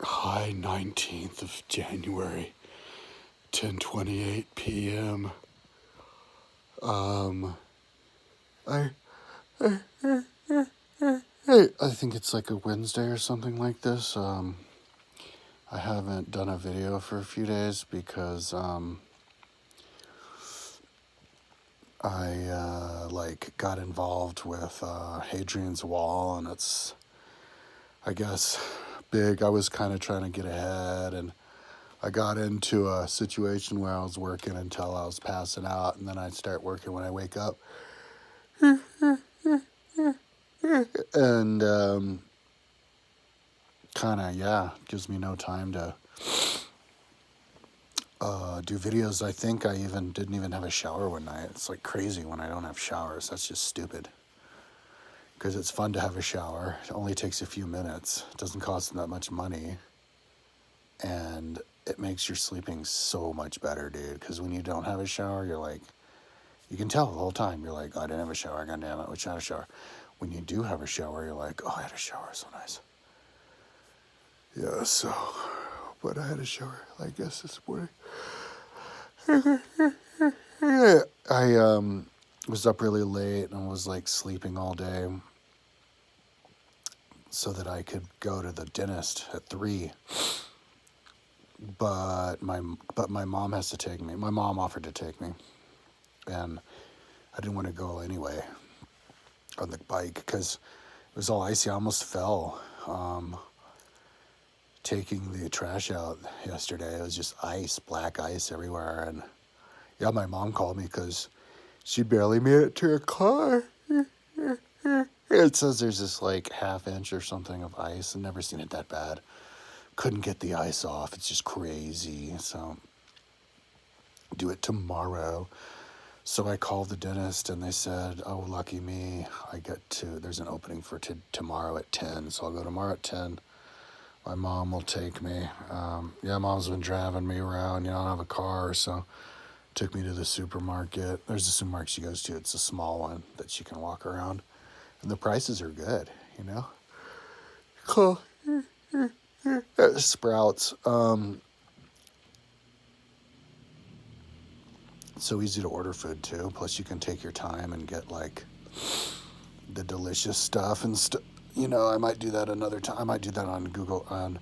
Hi, 19th of January, 10:28 p.m. I, I think it's like a Wednesday or something like this. I haven't done a video for a few days because, I, got involved with, Hadrian's Wall, and it's, I guess, big. I was kind of trying to get ahead, and I got into a situation where I was working until I was passing out, and then I'd start working when I wake up. And kind of, yeah, gives me no time to do videos. I think I didn't even have a shower one night. It's like crazy when I don't have showers. That's just stupid. Because it's fun to have a shower. It only takes a few minutes. It doesn't cost that much money. And it makes your sleeping so much better, dude. Because when you don't have a shower, you're like, you can tell the whole time. You're like, oh, I didn't have a shower. God damn it, I wish I had a shower. When you do have a shower, you're like, oh, I had a shower. So nice. Yeah, so, but I had a shower, I guess, this morning. I was up really late and was like sleeping all day so that I could go to the dentist at 3. But my mom has to take me. My mom offered to take me, and I didn't want to go anyway on the bike because it was all icy. I almost fell taking the trash out yesterday. It was just ice, black ice everywhere. And yeah, my mom called me because she barely made it to her car. It says there's this like ½ inch or something of ice. I've never seen it that bad. Couldn't get the ice off. It's just crazy. So do it tomorrow. So I called the dentist and they said, oh, lucky me. There's an opening for tomorrow at 10. So I'll go tomorrow at 10. My mom will take me. Mom's been driving me around. I don't have a car, so took me to the supermarket. There's a supermarket she goes to. It's a small one that she can walk around. And the prices are good, Cool. Sprouts. It's so easy to order food, too. Plus, you can take your time and get, like, the delicious stuff and stuff. I might do that another time. I might do that on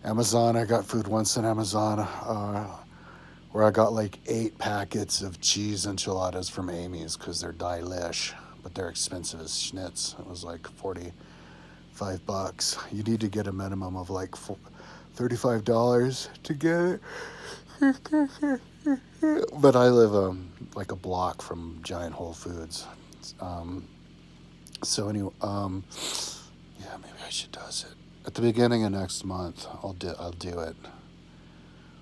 Amazon. I got food once on Amazon where I got like 8 packets of cheese enchiladas from Amy's because they're delish, but they're expensive as schnitz. It was like $45. You need to get a minimum of like $35 to get it. But I live like a block from giant Whole Foods. So anyway, yeah, maybe I should do it. At the beginning of next month, I'll do it.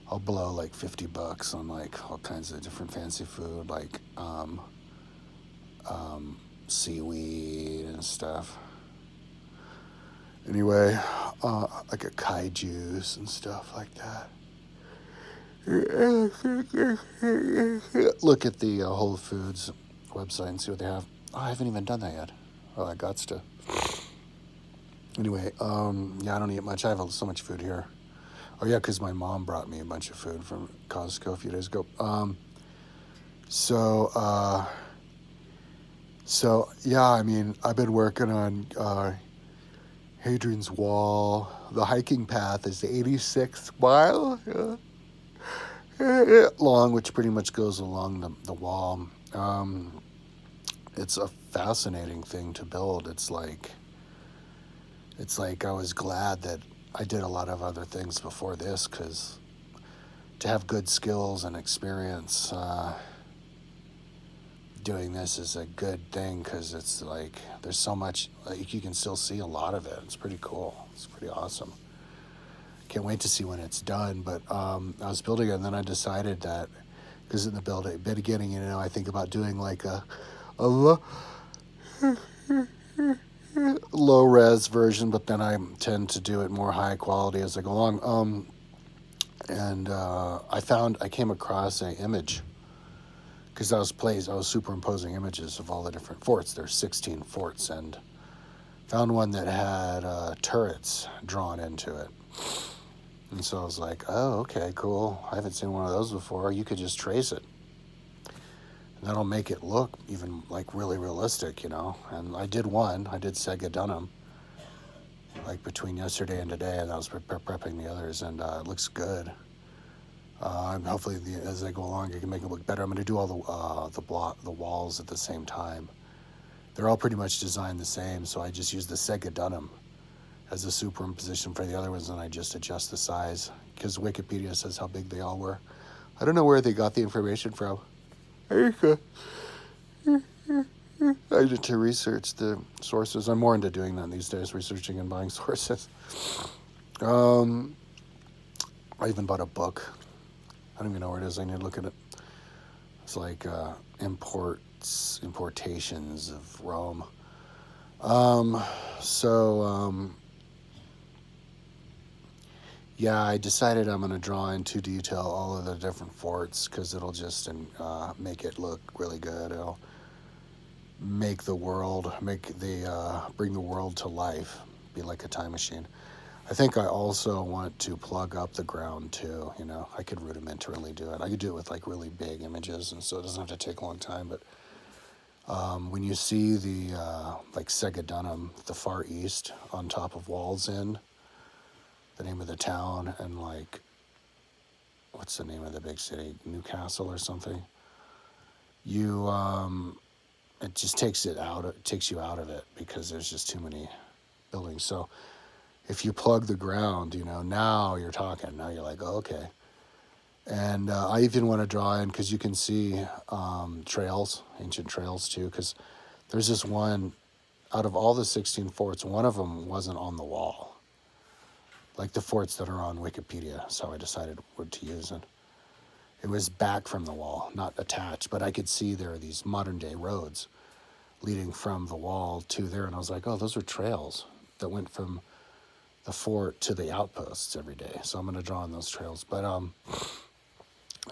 I'll blow like $50 on like all kinds of different fancy food, like seaweed and stuff. Anyway, like a Kai juice and stuff like that. Look at the Whole Foods website and see what they have. Oh, I haven't even done that yet. Oh, I got to. Anyway, yeah, I don't eat much. I have so much food here. Oh, yeah, because my mom brought me a bunch of food from Costco a few days ago. So yeah, I mean, I've been working on Hadrian's Wall. The hiking path is the 86th mile long, which pretty much goes along the wall. It's a fascinating thing to build. It's like I was glad that I did a lot of other things before this, because to have good skills and experience doing this is a good thing, because it's like there's so much, like you can still see a lot of it. It's pretty cool. It's pretty awesome. Can't wait to see when it's done. But I was building it, and then I decided that, because in the beginning, I think about doing like a low res version, but then I tend to do it more high quality as I go along. And I came across an image, because I was superimposing images of all the different forts. There's 16 forts, and found one that had turrets drawn into it. And so I was like, oh, okay, cool. I haven't seen one of those before. You could just trace it. And that'll make it look even like really realistic, you know. And I did one. I did Sega Dunham, like between yesterday and today, and I was prepping the others, and it looks good. Hopefully, as I go along, I can make it look better. I'm going to do all the walls at the same time. They're all pretty much designed the same, so I just use the Sega Dunham as a superimposition for the other ones, and I just adjust the size because Wikipedia says how big they all were. I don't know where they got the information from. I need to research the sources. I'm more into doing that these days, researching and buying sources. I even bought a book. I don't even know where it is. I need to look at it. It's like importations of Rome. Yeah, I decided I'm going to draw into detail all of the different forts because it'll just make it look really good. It'll make the world, bring the world to life, be like a time machine. I think I also want to plug up the ground too. You know, I could rudimentarily do it. I could do it with like really big images, and so it doesn't have to take a long time. But when you see the like Sega Dunham, the Far East on top of Wall's End, the name of the town, and like, what's the name of the big city? Newcastle or something. It just takes you out of it because there's just too many buildings. So if you plug the ground, you know, now you're talking. Now you're like, oh, okay. And I even want to draw in because you can see trails, ancient trails too. Because there's this one, out of all the 16 forts, one of them wasn't on the wall. Like the forts that are on Wikipedia. So I decided what to use it. It was back from the wall, not attached, but I could see there are these modern day roads leading from the wall to there. And I was like, oh, those are trails that went from the fort to the outposts every day. So I'm going to draw on those trails. But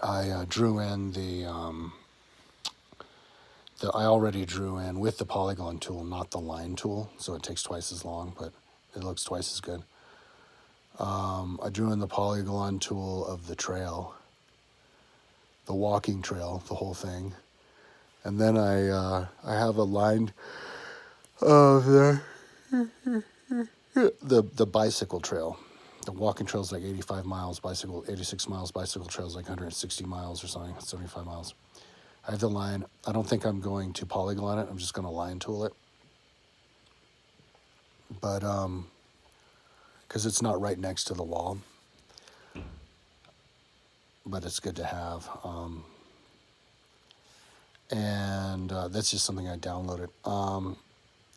I drew in I already drew in with the polygon tool, not the line tool. So it takes twice as long, but it looks twice as good. I drew in the polygon tool of the trail, the walking trail, the whole thing. And then I have a line of the bicycle trail. The walking trail is like 85 miles, 86 miles, bicycle trail is like 160 miles or something, 75 miles. I have the line. I don't think I'm going to polygon it. I'm just going to line tool it. But, because it's not right next to the wall. But it's good to have. And that's just something I downloaded.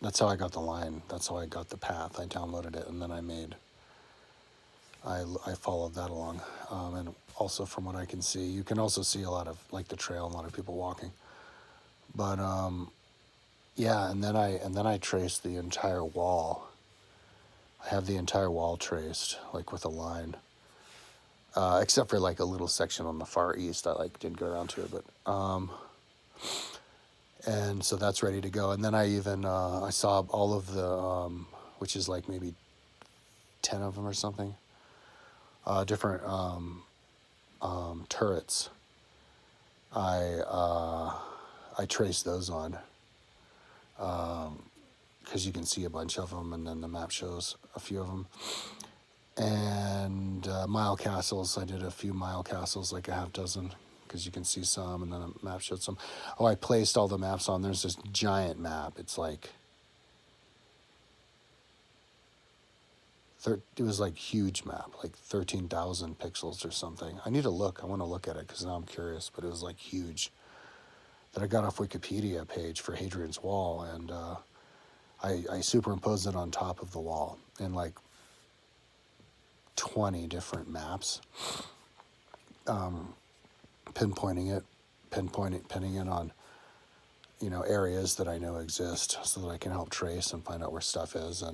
That's how I got the line. That's how I got the path. I downloaded it, and then I followed that along. And also from what I can see, you can also see a lot of, like the trail, a lot of people walking. But, yeah, and then I traced the entire wall. I have the entire wall traced, like with a line. Except for like a little section on the far east. I didn't go around to it, but, and so that's ready to go. And then I even, I saw all of the, which is like maybe 10 of them or something, different turrets. I traced those on, because you can see a bunch of them, and then the map shows a few of them. And mile castles, I did a few mile castles, like a half dozen, because you can see some, and then a map showed some. Oh, I placed all the maps on. There's this giant map. It's like, it was like huge map, like 13,000 pixels or something. I need to look. I want to look at it because now I'm curious, but it was like huge. That I got off Wikipedia page for Hadrian's Wall, and I superimposed it on top of the wall in like 20 different maps, pinning it on, you know, areas that I know exist, so that I can help trace and find out where stuff is. So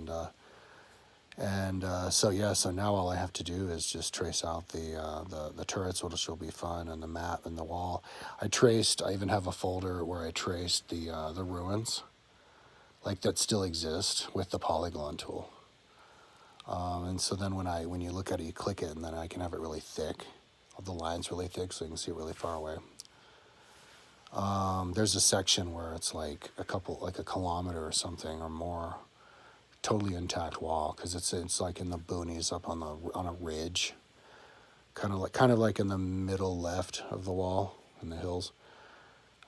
now all I have to do is just trace out the turrets, which will be fun, and the map and the wall. I even have a folder where I traced the ruins, like that still exist, with the polygon tool. And so then when you look at it, you click it, and then I can have it really thick, the lines really thick, so you can see it really far away. There's a section where it's like a kilometer or something or more, totally intact wall, because it's like in the boonies up on a ridge, kind of like in the middle left of the wall in the hills.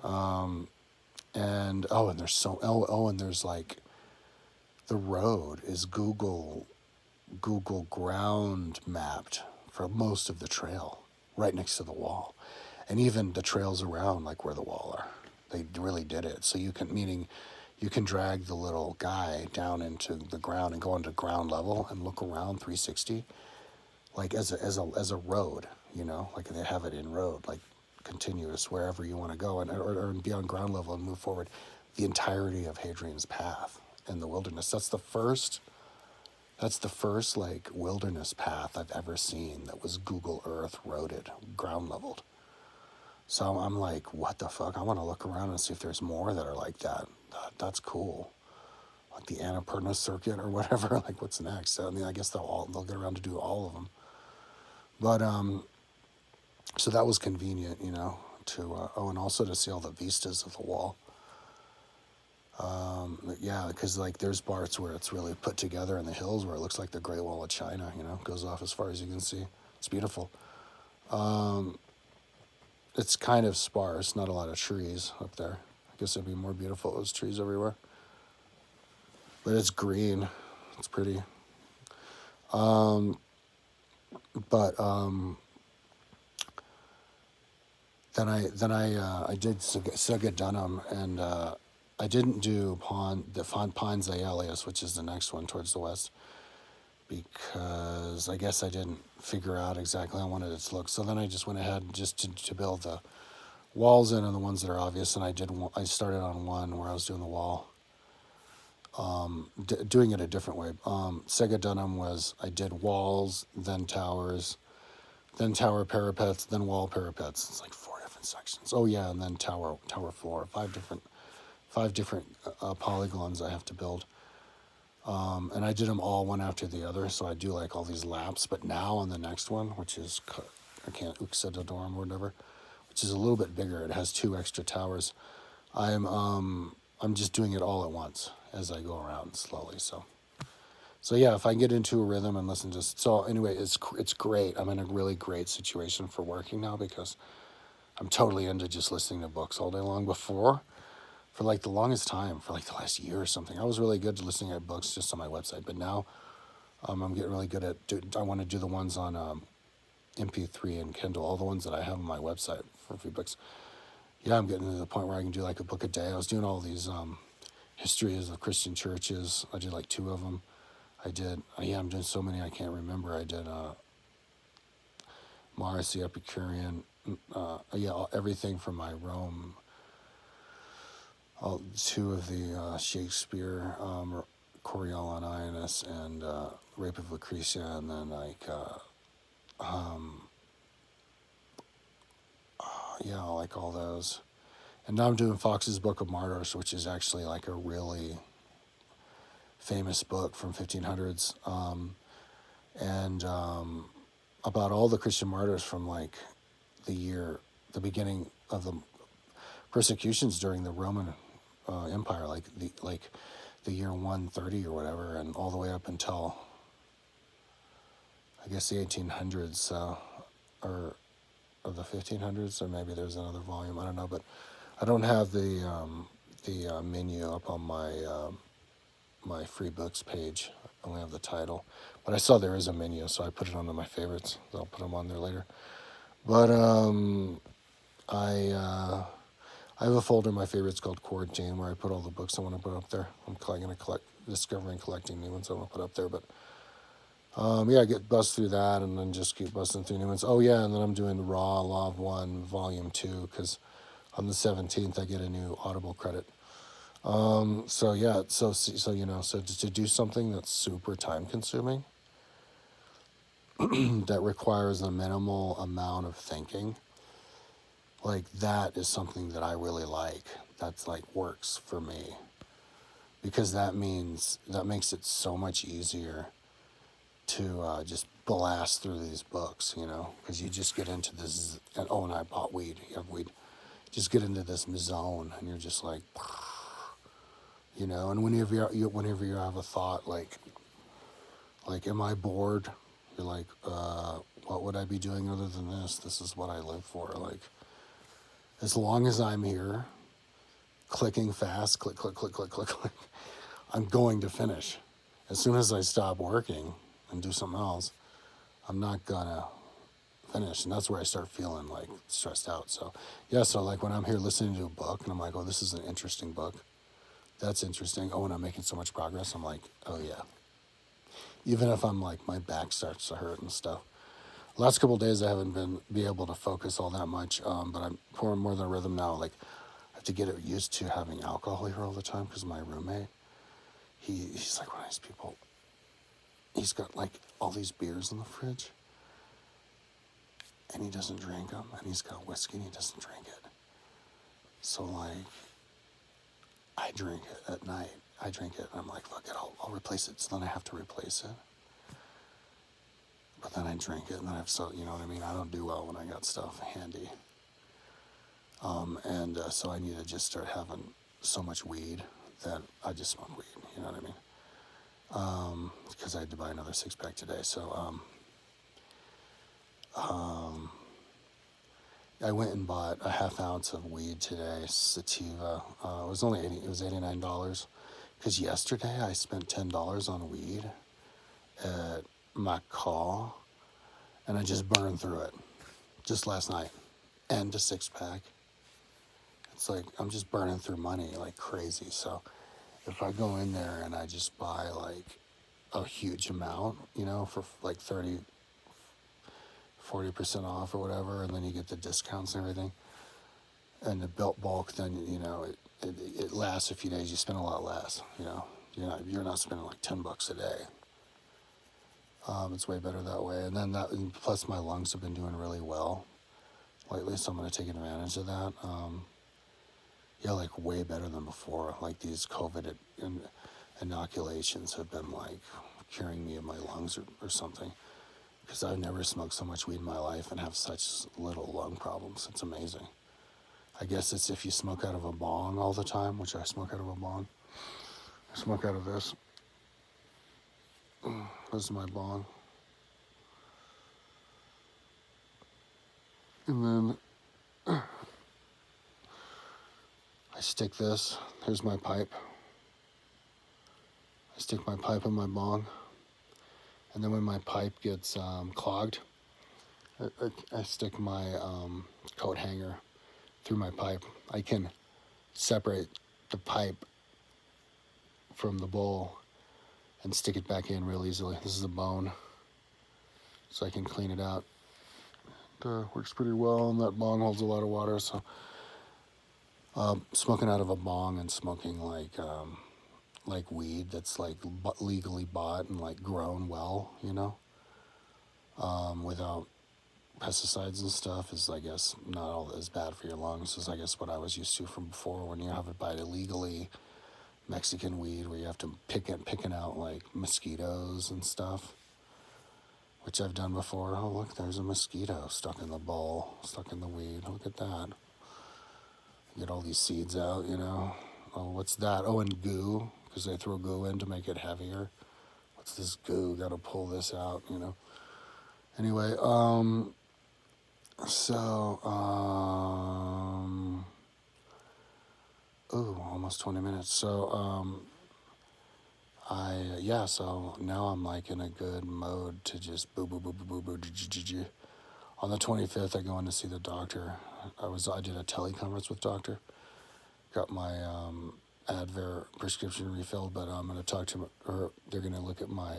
And there's like the road is Google ground mapped for most of the trail right next to the wall, and even the trails around like where the wall are. They really did it. So you can drag the little guy down into the ground and go into ground level and look around 360, like as a road, like they have it in road, like continuous wherever you want to go, and or be on ground level and move forward the entirety of Hadrian's path in the wilderness. That's the first like wilderness path I've ever seen that was Google Earth roaded, ground leveled. So I'm like, what the fuck? I want to look around and see if there's more that are like that. That's cool. Like the Annapurna circuit or whatever. Like what's next? I mean, I guess they'll get around to do all of them. But so that was convenient, to and also to see all the vistas of the wall. Yeah, because like there's parts where it's really put together in the hills where it looks like the Great Wall of China, goes off as far as you can see. It's beautiful. It's kind of sparse, not a lot of trees up there. I guess it'd be more beautiful if there's trees everywhere. But it's green. It's pretty. Then I did Sugadunum, and I didn't do Pons Aelius, which is the next one towards the west, because I guess I didn't figure out exactly how I wanted it to look. So then I just went ahead just to build the walls in and the ones that are obvious, and I started on one where I was doing the wall, doing it a different way. Sugadunum was I did walls, then towers, then tower parapets, then wall parapets. It's like 4 different sections. Oh yeah, and then tower floor. Five different polygons I have to build. And I did them all one after the other, so I do like all these laps. But now on the next one, which is Uxedodorum or whatever, which is a little bit bigger, it has 2 extra towers. I'm just doing it all at once as I go around slowly. So yeah, if I get into a rhythm and listen to so anyway, it's great. I'm in a really great situation for working now because I'm totally into just listening to books all day long. Before, for like the longest time, for like the last year or something, I was really good to listening at books just on my website. But now, I'm getting really good at. I want to do the ones on MP3 and Kindle, all the ones that I have on my website for free books. Yeah, I'm getting to the point where I can do like a book a day. I was doing all these histories of Christian churches. I did like 2 of them. I'm doing so many I can't remember. I did Mars the Epicurean. Everything from my Rome. 2 of the Shakespeare, Coriolanus and Rape of Lucretia, and then like like all those. And now I'm doing Fox's Book of Martyrs, which is actually like a really famous book from 1500s, and about all the Christian martyrs from like the beginning of the persecutions during the Roman Empire, like the year 130 or whatever, and all the way up until I guess the 1800s, or the 1500s, or maybe there's another volume. I don't know, but I don't have the menu up on my free books page. I only have the title, but I saw there is a menu, so I put it onto my favorites. I'll put them on there later. But I have a folder in my favorites called Quarantine where I put all the books I want to put up there. I'm going to discovering, collecting new ones I want to put up there. But I get bust through that and then just keep busting through new ones. Oh yeah, and then I'm doing Raw Law of One Volume 2 because on the 17th I get a new Audible credit. So to do something that's super time consuming, that requires a minimal amount of thinking, like that is something that I really like. That's like works for me, because that makes it so much easier to just blast through these books, you know, because you just get into this, and I bought weed. You have weed. Just get into this zone, and you're just like, you know. And whenever you have a thought like, am I bored? You're like, what would I be doing other than this? This is what I live for. Like, as long as I'm here, clicking fast, click, click, click, click, click, click, I'm going to finish. As soon as I stop working and do something else, I'm not gonna finish. And that's where I start feeling like stressed out. So yeah, so like when I'm here listening to a book and I'm like, oh, this is an interesting book. That's interesting. Oh, and I'm making so much progress. I'm like, oh yeah. Even if I'm like, my back starts to hurt and stuff. Last couple of days I haven't be able to focus all that much, but I'm pouring more than a rhythm now. Like, I have to get used to having alcohol here all the time because my roommate, he's like one of these people. He's got like all these beers in the fridge, and he doesn't drink them, and he's got whiskey and he doesn't drink it. So like, I drink it at night. I drink it, and I'm like, fuck it, I'll replace it. So then I have to replace it. But then I drink it, and then you know what I mean? I don't do well when I got stuff handy. So I need to just start having so much weed that I just smoke weed, you know what I mean? Because I had to buy another 6-pack today. So I went and bought a half ounce of weed today, sativa. It was $89. Because yesterday I spent $10 on weed at my call, and I just burned through it just last night, and a 6-pack. It's like I'm just burning through money like crazy. So if I go in there and I just buy like a huge amount, you know, for like 40% off or whatever, and then you get the discounts and everything, and the bulk, then you know it lasts a few days. You spend a lot less, you know. You're not spending like $10 a day. It's way better that way. And then and plus my lungs have been doing really well lately, so I'm going to take advantage of that. Yeah, like way better than before. Like these COVID inoculations have been like curing me of my lungs or something. Because I've never smoked so much weed in my life and have such little lung problems. It's amazing. I guess it's if you smoke out of a bong all the time, which I smoke out of a bong. I smoke out of this. This is my bong. And then I stick this. Here's my pipe. I stick my pipe in my bong. And then when my pipe gets clogged, I stick my coat hanger through my pipe. I can separate the pipe from the bowl and stick it back in real easily. This is a bone, so I can clean it out. It works pretty well, and that bong holds a lot of water. So smoking out of a bong and smoking like weed that's like legally bought and like grown well, you know, without pesticides and stuff is, I guess, not all as bad for your lungs as I guess what I was used to from before when you have to buy illegally Mexican weed where you have to picking out like mosquitoes and stuff, which I've done before. Oh, look, there's a mosquito stuck in the bowl, stuck in the weed. Look at that. Get all these seeds out, you know. Oh, what's that? Oh, and goo, because they throw goo in to make it heavier. What's this goo? Got to pull this out, you know. Anyway, almost 20 minutes. So, so now I'm like in a good mode to just boo. On the 25th, I go in to see the doctor. I did a teleconference with doctor. Got my Advair prescription refilled, but I'm going to talk to her. They're going to look at my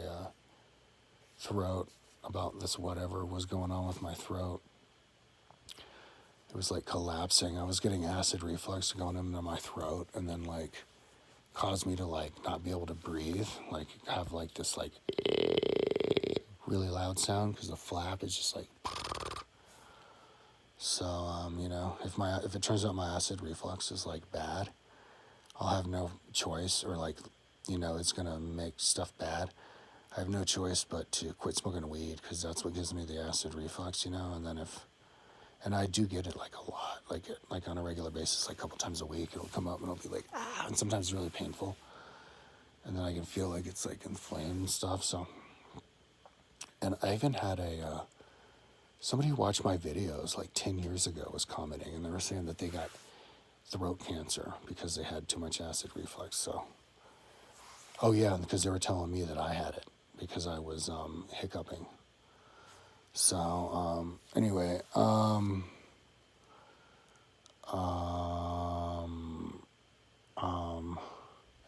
throat about this whatever was going on with my throat. It was like collapsing. I was getting acid reflux going into my throat, and then like caused me to like not be able to breathe, like have like this like really loud sound because the flap is just like. So you know, if it turns out my acid reflux is like bad, I'll have no choice, or like, you know, it's gonna make stuff bad. I have no choice but to quit smoking weed because that's what gives me the acid reflux, and then and I do get it like a lot, like on a regular basis, like a couple times a week, it'll come up and it'll be like, ah, and sometimes it's really painful. And then I can feel like it's like inflamed and stuff, so. And I even had somebody who watched my videos like 10 years ago was commenting, and they were saying that they got throat cancer because they had too much acid reflux, so. Oh yeah, because they were telling me that I had it because I was hiccuping. So anyway,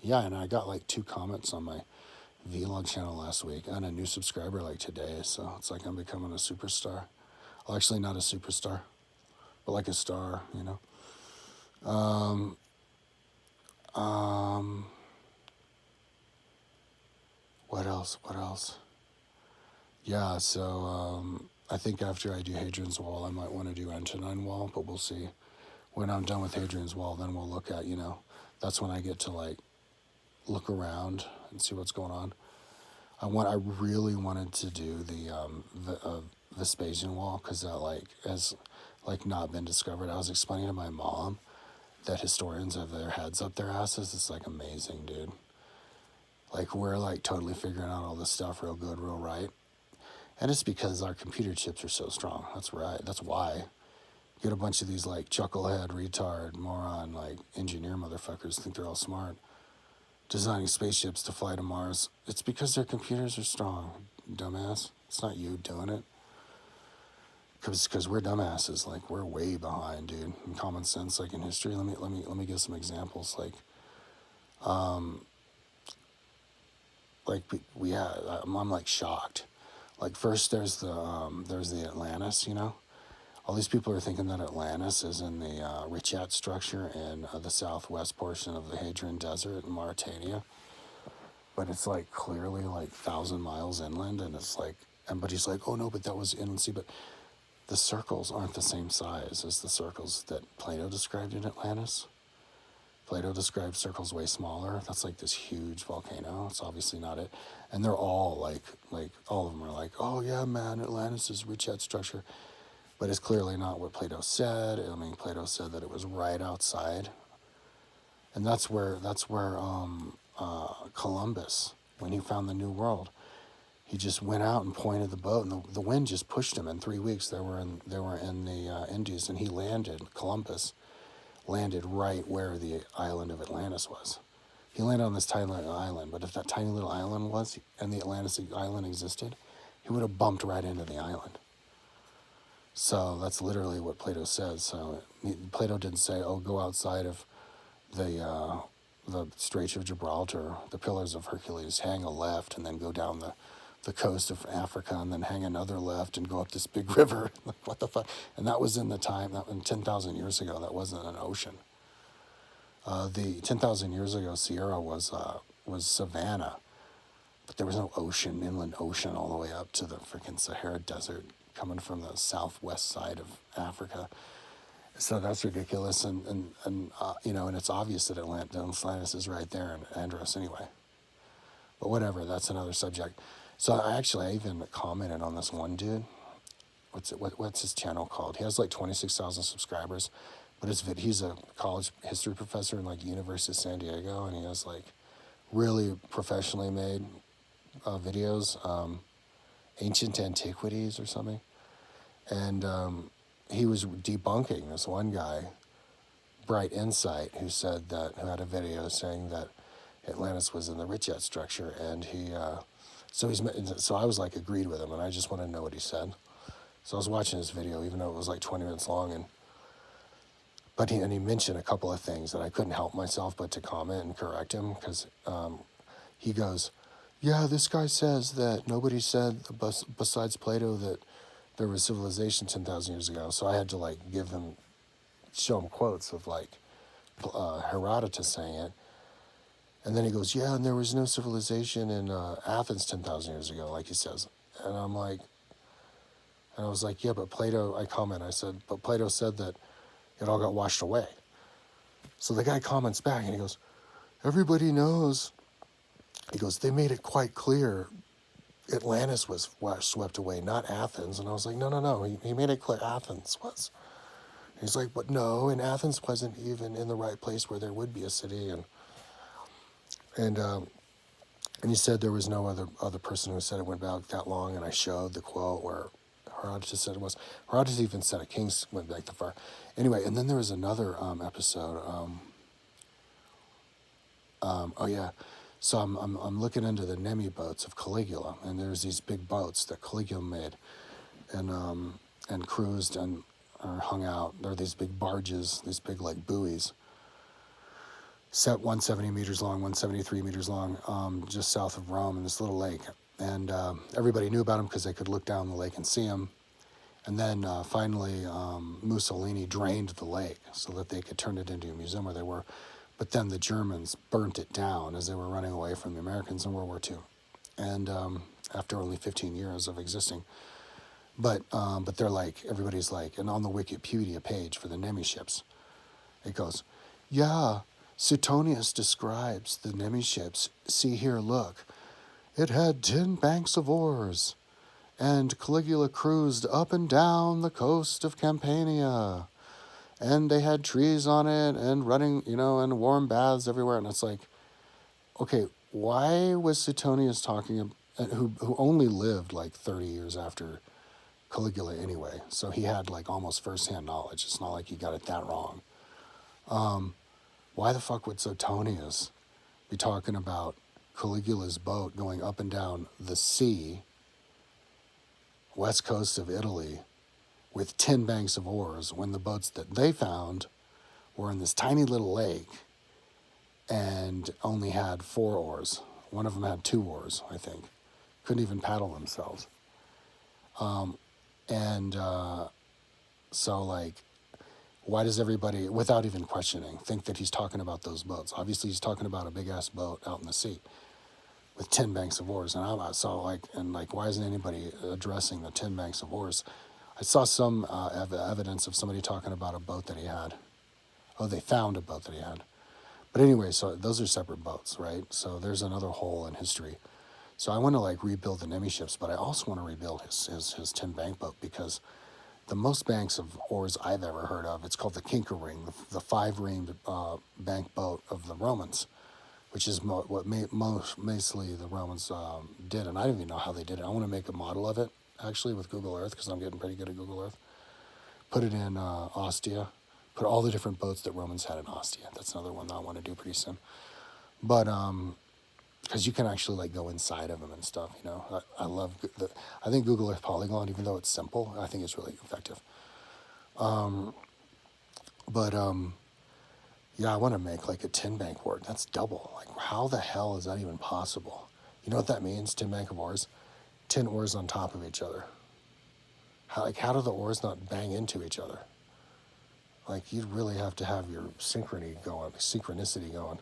yeah, and I got like 2 comments on my vlog channel last week and a new subscriber like today, so it's like I'm becoming a superstar. Well, actually not a superstar, but like a star, What else? Yeah, so I think after I do Hadrian's Wall, I might want to do Antonine Wall, but we'll see. When I'm done with Hadrian's Wall, then we'll look at, that's when I get to like look around and see what's going on. I really wanted to do the Vespasian Wall because that has not been discovered. I was explaining to my mom that historians have their heads up their asses. It's like amazing, dude. Like we're like totally figuring out all this stuff real good, real right. And it's because our computer chips are so strong. That's right. That's why. Get a bunch of these like chucklehead, retard, moron, like engineer motherfuckers think they're all smart, designing spaceships to fly to Mars. It's because their computers are strong, dumbass. It's not you doing it. Because we're dumbasses. Like we're way behind, dude. In common sense, like in history. Let me give some examples. I'm like shocked. Like first there's the Atlantis, All these people are thinking that Atlantis is in the Richat structure in the southwest portion of the Hadrian Desert in Mauritania. But it's like clearly like 1,000 miles inland, and it's like, but he's like, oh no, but that was inland sea. But the circles aren't the same size as the circles that Plato described in Atlantis. Plato described circles way smaller. That's like this huge volcano. It's obviously not it. And they're all like all of them are like, oh yeah, man, Atlantis is Richat structure. But it's clearly not what Plato said. I mean, Plato said that it was right outside. And that's where Columbus, when he found the New World, he just went out and pointed the boat, and the wind just pushed him. In 3 weeks, they were in the Indies, and Columbus landed right where the island of Atlantis was. He landed on this tiny little island, but if that tiny little island was, and the Atlantis island existed, he would have bumped right into the island. So that's literally what Plato says. So Plato didn't say, oh, go outside of the Straits of Gibraltar, the Pillars of Hercules, hang a left, and then go down the coast of Africa, and then hang another left and go up this big river. Like, what the fuck? And that was in the time, that in 10,000 years ago, that wasn't an ocean. The 10,000 years ago, Sierra was savanna, but there was no ocean, inland ocean, all the way up to the freaking Sahara Desert, coming from the southwest side of Africa. So that's ridiculous, and it's obvious that Atlantis is right there in Andros anyway. But whatever, that's another subject. So I even commented on this one dude. What's his channel called? He has like 26,000 subscribers, but he's a college history professor in like University of San Diego, and he has like really professionally made videos, ancient antiquities or something, and he was debunking this one guy, Bright Insight, who had a video saying that Atlantis was in the Richat structure, and so I was like agreed with him, and I just wanted to know what he said. So I was watching his video, even though it was like 20 minutes long, but he mentioned a couple of things that I couldn't help myself but to comment and correct him, because he goes, yeah, this guy says that nobody said besides Plato that there was civilization 10,000 years ago. So I had to like show him quotes of like Herodotus saying it. And then he goes, yeah, and there was no civilization in Athens 10,000 years ago, like he says. And I was like, yeah, but I said, but Plato said that it all got washed away. So the guy comments back and he goes, everybody knows. He goes, they made it quite clear Atlantis was swept away, not Athens. And I was like, no, no, no. He made it clear Athens was. He's like, but no, and Athens wasn't even in the right place where there would be a city. And and he said there was no other person who said it went back that long. And I showed the quote where Herodotus said it was. Herodotus even said a kings went back that far. Anyway, and then there was another episode. Oh yeah, so I'm looking into the Nemi boats of Caligula, and there's these big boats that Caligula made, and cruised and or hung out. There are these big barges, these big like buoys, set 170 meters long, 173 meters long, just south of Rome in this little lake, and everybody knew about them because they could look down the lake and see them. And then finally, Mussolini drained the lake so that they could turn it into a museum where they were. But then the Germans burnt it down as they were running away from the Americans in World War II, and after only 15 years of existing. But they're like, everybody's like, and on the Wikipedia page for the Nemi ships, it goes, yeah, Suetonius describes the Nemi ships. See here, look, it had 10 banks of oars, and Caligula cruised up and down the coast of Campania. And they had trees on it and running, and warm baths everywhere. And it's like, okay, why was Suetonius talking, who only lived like 30 years after Caligula anyway? So he had like almost firsthand knowledge. It's not like he got it that wrong. Why the fuck would Suetonius be talking about Caligula's boat going up and down the sea, west coast of Italy, with 10 banks of oars, when the boats that they found were in this tiny little lake and only had 4 oars. One of them had 2 oars, I think. Couldn't even paddle themselves. So, like, why does everybody, without even questioning, think that he's talking about those boats? Obviously, he's talking about a big-ass boat out in the sea with 10 banks of oars. And why isn't anybody addressing the 10 banks of oars? I saw some evidence of somebody talking about a boat that he had. Oh, they found a boat that he had. But anyway, so those are separate boats, right? So there's another hole in history. So I want to like rebuild the Nemi ships, but I also want to rebuild his 10 bank boat, because the most banks of oars I've ever heard of, it's called the Kinker Ring, the 5-ringed bank boat of the Romans, which is mostly the Romans did. And I don't even know how they did it. I want to make a model of it, actually, with Google Earth, because I'm getting pretty good at Google Earth. Put it in Ostia. Put all the different boats that Romans had in Ostia. That's another one that I want to do pretty soon. But because you can actually like go inside of them and stuff, I love I think Google Earth Polygon, even though it's simple, I think it's really effective. Yeah, I want to make like a 10 bank board. That's double. Like, how the hell is that even possible? You know what that means? 10 bank of oars, 10 oars on top of each other. How do the oars not bang into each other? Like, you'd really have to have your synchronicity going.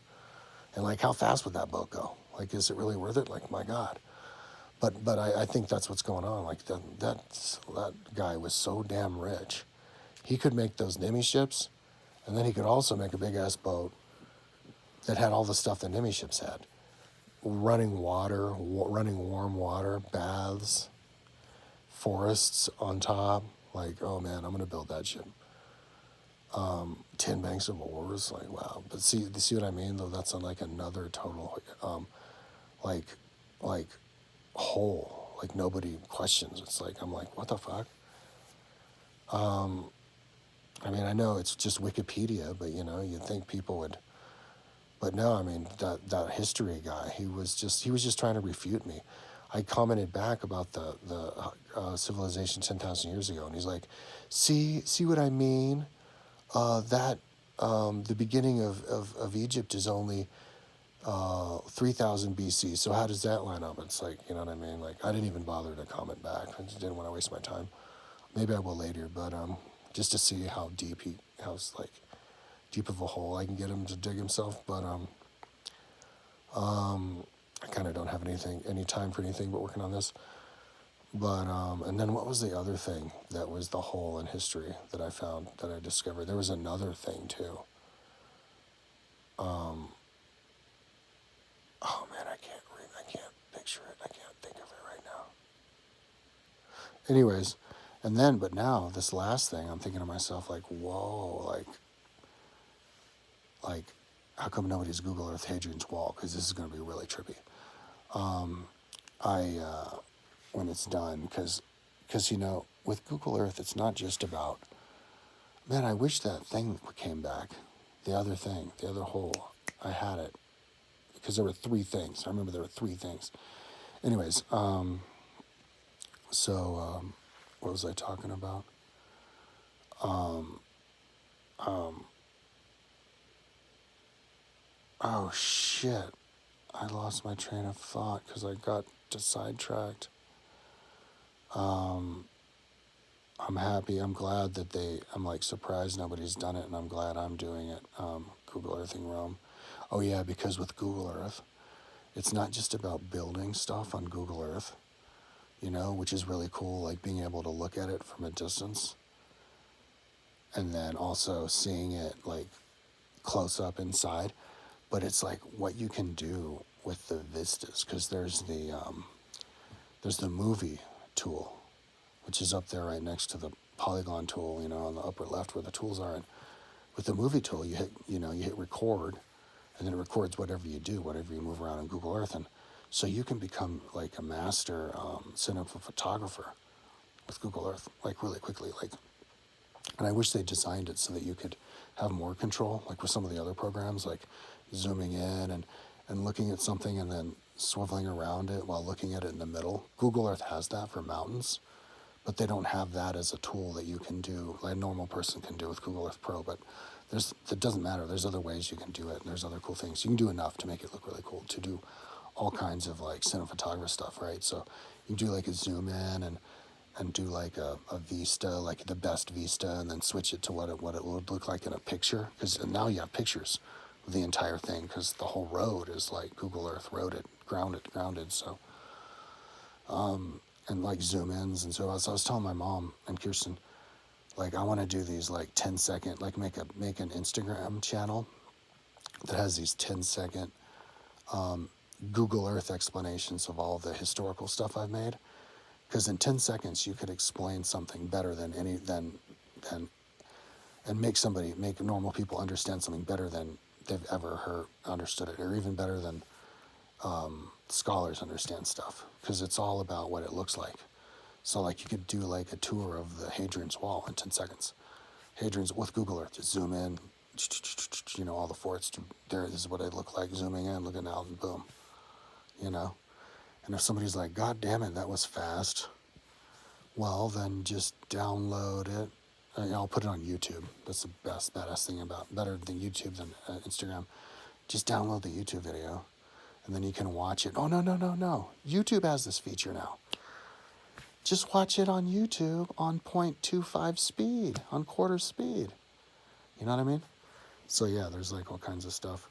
And like, how fast would that boat go? Like, is it really worth it? Like, my God. But I think that's what's going on. Like, that guy was so damn rich. He could make those Nemi ships, and then he could also make a big-ass boat that had all the stuff that Nemi ships had. Running water, running warm water, baths, forests on top. Like, oh man, I'm going to build that ship. 10 banks of oars, like, wow. But see what I mean, though? That's on like another total, like hole. Like, nobody questions. It's like, I'm like, what the fuck? I mean, I know it's just Wikipedia, but you'd think people would. But no, I mean, that history guy, he was just trying to refute me. I commented back about the civilization 10,000 years ago, and he's like, see what I mean? The beginning of Egypt is only 3000 BC. So how does that line up? It's like, you know what I mean? Like, I didn't even bother to comment back. I just didn't want to waste my time. Maybe I will later, but just to see how deep deep of a hole I can get him to dig himself. But I kind of don't have any time for anything but working on this. But and then what was the other thing that was the hole in history that I found, that I discovered? There was another thing too. Oh man, I can't picture it. I can't think of it right now. Anyways, and then, but now this last thing, I'm thinking to myself, like, whoa, like, how come nobody's Google Earth Hadrian's Wall? Because this is going to be really trippy. I when it's done, because with Google Earth, it's not just about, man, I wish that thing came back, the other thing, the other hole. I had it because there were three things. I remember there were three things. Anyways, what was I talking about? Oh shit! I lost my train of thought because I got sidetracked. I'm happy. I'm glad that I'm like surprised nobody's done it, and I'm glad I'm doing it. Google Earthing Rome. Oh yeah, because with Google Earth, it's not just about building stuff on Google Earth, which is really cool, like being able to look at it from a distance, and then also seeing it like close up inside. But it's like what you can do with the vistas, because there's the movie tool, which is up there right next to the polygon tool, on the upper left where the tools are. And with the movie tool, you hit record, and then it records whatever you do, whatever you move around in Google Earth. And so you can become like a master cinema photographer with Google Earth, like really quickly. And I wish they designed it so that you could have more control, like with some of the other programs, like zooming in and looking at something and then swiveling around it while looking at it in the middle. Google Earth has that for mountains, but they don't have that as a tool that you can do, like a normal person can do with Google Earth Pro. But it doesn't matter. There's other ways you can do it, and there's other cool things. You can do enough to make it look really cool, to do all kinds of like cinematography stuff, right? So you can do like a zoom in and do like a vista, like the best vista, and then switch it to what it would look like in a picture. Because now you have pictures of the entire thing, because the whole road is like Google Earth grounded. So, and like zoom ins. And so I was telling my mom and Kirsten, like, I want to do these like 10-second, like make an Instagram channel that has these 10-second Google Earth explanations of all the historical stuff I've made. Because in 10 seconds you could explain something better than and make normal people understand something better than they've ever understood it, or even better than scholars understand stuff. Because it's all about what it looks like. So like you could do like a tour of the Hadrian's Wall in 10 seconds. Hadrian's with Google Earth, just zoom in, all the forts. There, this is what it looked like. Zooming in, looking out, and boom, And if somebody's like, God damn it, that was fast, well, then just download it. I'll put it on YouTube. That's the badass thing better than YouTube than Instagram. Just download the YouTube video, and then you can watch it. Oh, no. YouTube has this feature now. Just watch it on YouTube on 0.25 speed, on quarter speed. You know what I mean? So yeah, there's like all kinds of stuff.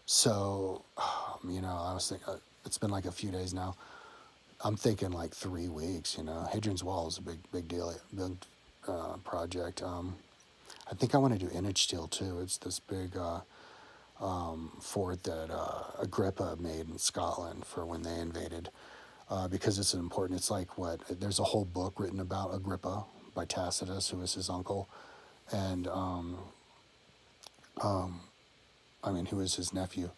So, I was thinking, it's been like a few days now. I'm thinking like 3 weeks, Hadrian's Wall is a big deal, big project. I think I want to do image steel too. It's this big fort that Agrippa made in Scotland for when they invaded, because it's important. It's like there's a whole book written about Agrippa by Tacitus, who was his uncle, and who is his nephew.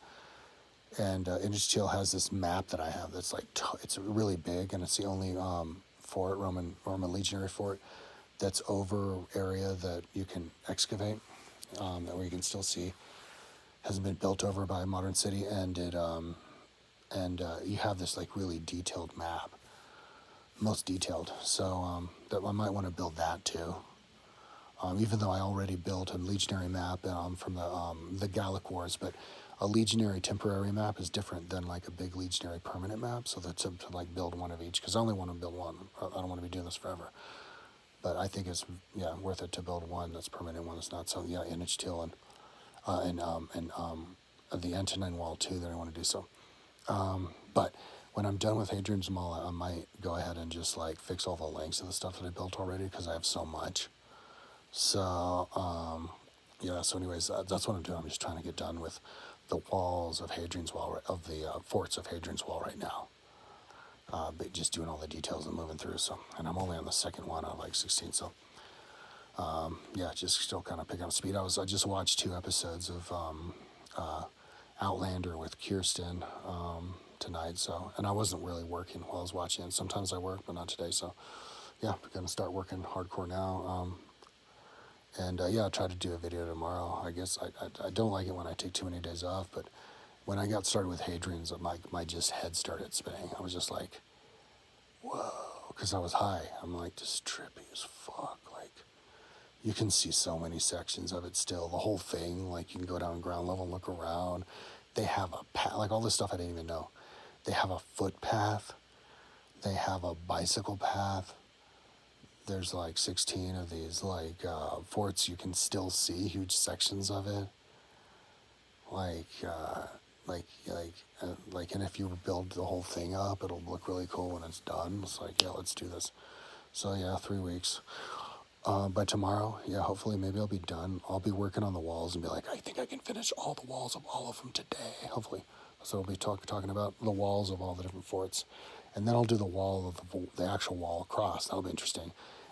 And Image Steel has this map that I have that's like, it's really big, and it's the only Roman legionary fort that's over area that you can excavate, that where you can still see, hasn't been built over by a modern city, and you have this like really detailed map, most detailed. So that I might want to build that too. Even though I already built a legionary map from the Gallic Wars, but a legionary temporary map is different than like a big legionary permanent map. So that's to like build one of each, because I only want to build one. I don't want to be doing this forever. But I think it's worth it to build one that's permanent, one that's not. So yeah, Image Steel and the Antonine Wall too that I want to do. So, but when I'm done with Hadrian's Wall, I might go ahead and just like fix all the links of the stuff that I built already, because I have so much. So, so anyways, that's what I'm doing. I'm just trying to get done with the walls of Hadrian's Wall, of the forts of Hadrian's Wall right now. But just doing all the details and moving through. So, and I'm only on the second one out of like 16. So, yeah, just still kind of picking up speed. I just watched 2 episodes of Outlander with Kirsten tonight. So, and I wasn't really working while I was watching it. Sometimes I work, but not today. So, yeah, we're gonna start working hardcore now. And yeah, I'll try to do a video tomorrow. I guess I don't like it when I take too many days off, but when I got started with Hadrian's, my just head started spinning. I was just like, whoa, because I was high. I'm like, this is trippy as fuck. Like, you can see so many sections of it still. The whole thing, like, you can go down ground level and look around. They have a path, like all this stuff I didn't even know. They have a footpath. They have a bicycle path. There's like 16 of these like forts. You can still see huge sections of it. And if you build the whole thing up, it'll look really cool when it's done. It's like, yeah, let's do this. So yeah, 3 weeks. By tomorrow, yeah, hopefully maybe I'll be done. I'll be working on the walls and be like, I think I can finish all the walls of all of them today. Hopefully. So I'll be talking about the walls of all the different forts. And then I'll do the wall of the actual wall across. That'll be interesting.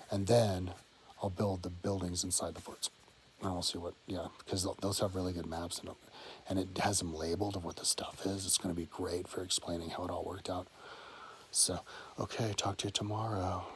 And then I'll build the buildings inside the forts. And we'll see because those have really good maps in them. And it has them labeled of what the stuff is. It's going to be great for explaining how it all worked out. So, okay, talk to you tomorrow.